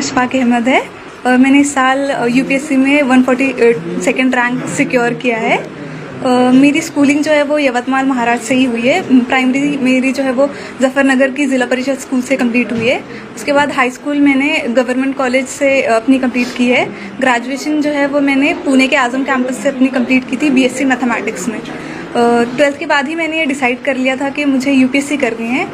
अशफाक अहमद है। मैंने इस साल यूपीएससी में 142nd रैंक सिक्योर किया है। मेरी स्कूलिंग जो है वो यवतमाल महाराष्ट्र से ही हुई है। प्राइमरी मेरी जो है वो जफरनगर की ज़िला परिषद स्कूल से कंप्लीट हुई है। उसके बाद हाई स्कूल मैंने गवर्नमेंट कॉलेज से अपनी कंप्लीट की है। ग्रेजुएशन जो है वो मैंने पुणे के आज़म कैंपस से अपनी कंप्लीट की थी बीएससी मैथमेटिक्स में। 12th के बाद ही मैंने ये डिसाइड कर लिया था कि मुझे यूपीएससी करनी है।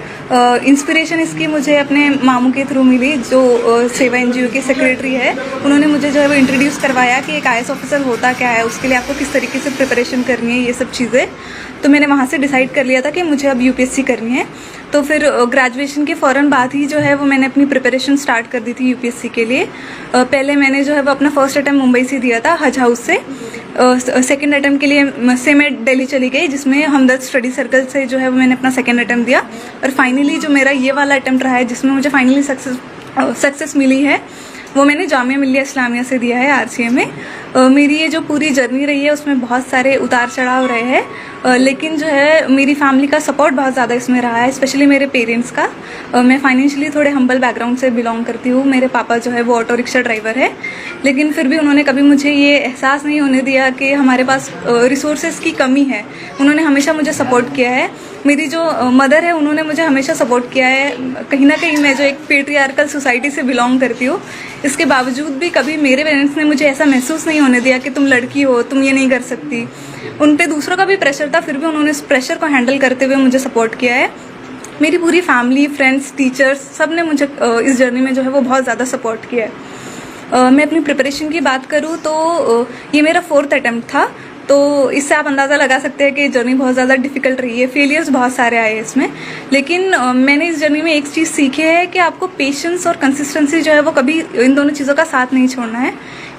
इंस्पिरेशन इसकी मुझे अपने मामू के थ्रू मिली, जो सेवा एनजीओ के सेक्रेटरी है। उन्होंने मुझे जो है वो इंट्रोड्यूस करवाया कि एक आईएएस ऑफिसर होता क्या है, उसके लिए आपको किस तरीके से प्रिपरेशन करनी है, ये सब चीज़ें। तो मैंने वहाँ से डिसाइड कर लिया था कि मुझे अब यूपीएससी करनी है। तो फिर ग्रेजुएशन के फ़ौरन बाद ही जो है वो मैंने अपनी प्रिपरेशन स्टार्ट कर दी थी यूपीएससी के लिए। पहले मैंने जो है वो अपना फर्स्ट अटैम्प्ट मुंबई से दिया था, हज हाउस से। सेकेंड अटैम्प्ट के लिए से मैं दिल्ली चली गई, जिसमें हमदर्द स्टडी सर्कल से जो है वो मैंने अपना सेकेंड अटैम्प्ट दिया। और फाइनली जो मेरा ये वाला अटैम्प्ट रहा है, जिसमें मुझे फाइनली सक्सेस मिली है, वो मैंने जामिया मिल्लिया इस्लामिया से दिया है, आरसीए में। मेरी ये जो पूरी जर्नी रही है उसमें बहुत सारे उतार चढ़ाव रहे हैं, लेकिन जो है मेरी फैमिली का सपोर्ट बहुत ज़्यादा इसमें रहा है, स्पेशली मेरे पेरेंट्स का। मैं फाइनेंशियली थोड़े हम्बल बैकग्राउंड से बिलोंग करती हूँ। मेरे पापा जो है वो ऑटो रिक्शा ड्राइवर है, लेकिन फिर भी उन्होंने कभी मुझे ये एहसास नहीं होने दिया कि हमारे पास रिसोर्सेज की कमी है। उन्होंने हमेशा मुझे सपोर्ट किया है। मेरी जो मदर है, उन्होंने मुझे हमेशा सपोर्ट किया है। कहीं ना कहीं मैं जो एक पेट्रियार्कल सोसाइटी से बिलोंग करती हूँ, इसके बावजूद भी कभी मेरे पेरेंट्स ने मुझे ऐसा महसूस नहीं होने दिया कि तुम लड़की हो, तुम ये नहीं कर सकती। उन पे दूसरों का भी प्रेशर था, फिर भी उन्होंने इस प्रेशर को हैंडल करते हुए मुझे सपोर्ट किया है। मेरी पूरी फैमिली, फ्रेंड्स, टीचर्स, सब ने मुझे इस जर्नी में जो है वो बहुत ज़्यादा सपोर्ट किया है। मैं अपनी प्रिपरेशन की बात करूँ तो ये मेरा 4th अटैम्प्ट था, तो इससे आप अंदाज़ा लगा सकते हैं कि जर्नी बहुत ज़्यादा डिफिकल्ट रही है। फेलियर्स बहुत सारे आए हैं इसमें, लेकिन मैंने इस जर्नी में एक चीज़ सीखी है कि आपको पेशेंस और कंसिस्टेंसी जो है वो कभी, इन दोनों चीज़ों का साथ नहीं छोड़ना है।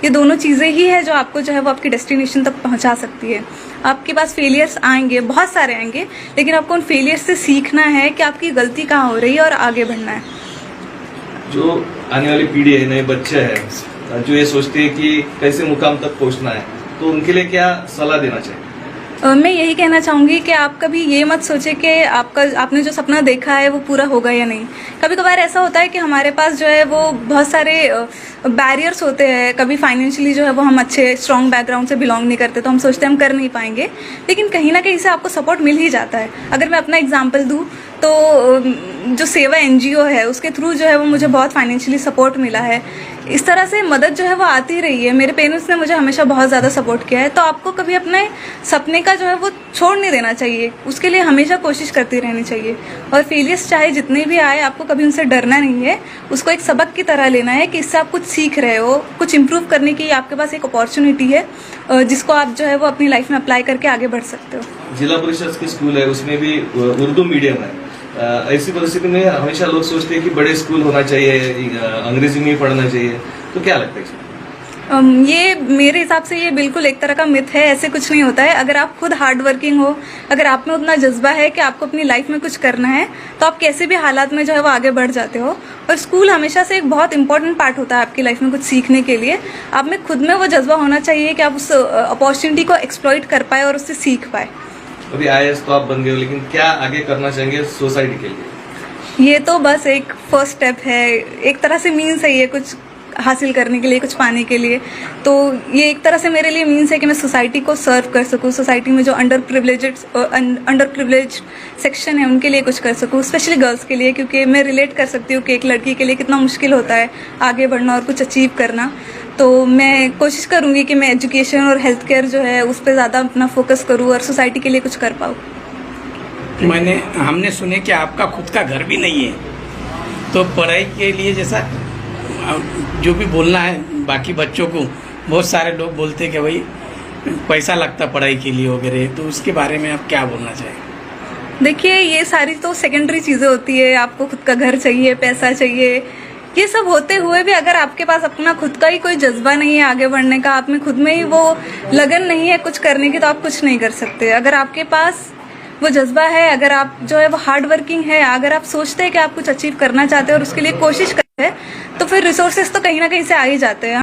ये दोनों चीज़ें ही है जो आपको जो है वो आपकी डेस्टिनेशन तक पहुंचा सकती है। आपके पास फेलियर्स आएंगे, बहुत सारे आएंगे, लेकिन आपको उन फेलियर्स से सीखना है कि आपकी गलती कहाँ हो रही है और आगे बढ़ना है। जो आने वाली पीढ़ी है, नए बच्चे हैं जो ये सोचते हैं कि कैसे मुकाम तक पहुंचना है, तो उनके लिए क्या सलाह देना चाहिए? मैं यही कहना चाहूँगी कि आप कभी ये मत सोचे कि आपने जो सपना देखा है वो पूरा होगा या नहीं। कभी कभार ऐसा होता है कि हमारे पास जो है वो बहुत सारे बैरियर्स होते हैं। कभी फाइनेंशियली जो है वो हम अच्छे स्ट्रॉन्ग बैकग्राउंड से बिलोंग नहीं करते, तो हम सोचते हैं हम कर नहीं पाएंगे, लेकिन कहीं ना कहीं से आपको सपोर्ट मिल ही जाता है। अगर मैं अपना एग्जाम्पल दूँ तो जो सेवा एनजीओ है, उसके थ्रू जो है वो मुझे बहुत फाइनेंशियली सपोर्ट मिला है। इस तरह से मदद जो है वो आती रही है। मेरे पेरेंट्स ने मुझे हमेशा बहुत ज़्यादा सपोर्ट किया है। तो आपको कभी अपने सपने का जो है वो छोड़ नहीं देना चाहिए, उसके लिए हमेशा कोशिश करती रहनी चाहिए। और फेलियर्स चाहे जितने भी आए, आपको कभी उनसे डरना नहीं है। उसको एक सबक की तरह लेना है कि इससे आप कुछ सीख रहे हो, कुछ इम्प्रूव करने की आपके पास एक अपॉर्चुनिटी है, जिसको आप जो है वो अपनी लाइफ में अप्लाई करके आगे बढ़ सकते हो। जिला परिषद की स्कूल है, उसमें भी उर्दू मीडियम है। ऐसी परिस्थिति में हमेशा लोग सोचते हैं कि बड़े स्कूल होना चाहिए, अंग्रेजी में पढ़ना चाहिए, तो क्या लगता है इसमें? ये मेरे हिसाब से ये बिल्कुल एक तरह का मिथ है। ऐसे कुछ नहीं होता है। अगर आप खुद हार्ड वर्किंग हो, अगर आप में उतना जज्बा है कि आपको अपनी लाइफ में कुछ करना है, तो आप कैसे भी हालात में जो है वो आगे बढ़ जाते हो। और स्कूल हमेशा से एक बहुत इंपॉर्टेंट पार्ट होता है आपकी लाइफ में कुछ सीखने के लिए। आप में खुद में वो जज्बा होना चाहिए कि आप उस अपॉर्चुनिटी को एक्सप्लॉइट कर पाए और उससे सीख पाए। अभी आईएएस तो आप बन गए हो, लेकिन क्या आगे करना चाहेंगे सोसाइटी के लिए? ये तो बस एक फर्स्ट स्टेप है, एक तरह से मीन्स है ये कुछ हासिल करने के लिए, कुछ पाने के लिए। तो ये एक तरह से मेरे लिए मीन्स है कि मैं सोसाइटी को सर्व कर सकूँ, सोसाइटी में जो अंडर प्रिविलेज सेक्शन है उनके लिए कुछ कर सकूँ, स्पेशली गर्ल्स के लिए, क्योंकि मैं रिलेट कर सकती हूँ कि एक लड़की के लिए कितना मुश्किल होता है आगे बढ़ना और कुछ अचीव करना। तो मैं कोशिश करूँगी कि मैं एजुकेशन और हेल्थ केयर जो है उस पर ज़्यादा अपना फोकस करूँ और सोसाइटी के लिए कुछ कर पाऊँ। हमने सुने कि आपका खुद का घर भी नहीं है, तो पढ़ाई के लिए जैसा जो भी बोलना है बाकी बच्चों को, बहुत सारे लोग बोलते हैं कि भाई पैसा लगता पढ़ाई के लिए वगैरह, तो उसके बारे में आप क्या बोलना चाहेंगे? देखिए, ये सारी तो सेकेंडरी चीज़ें होती है। आपको खुद का घर चाहिए, पैसा चाहिए, ये सब होते हुए भी अगर आपके पास अपना खुद का ही कोई जज्बा नहीं है आगे बढ़ने का, आप में खुद में ही वो लगन नहीं है कुछ करने की, तो आप कुछ नहीं कर सकते। अगर आपके पास वो जज्बा है, अगर आप जो है वो हार्ड वर्किंग है, अगर आप सोचते हैं कि आप कुछ अचीव करना चाहते हैं और उसके लिए कोशिश करते हैं, तो फिर रिसोर्सेज तो कहीं ना कहीं से आ ही जाते हैं।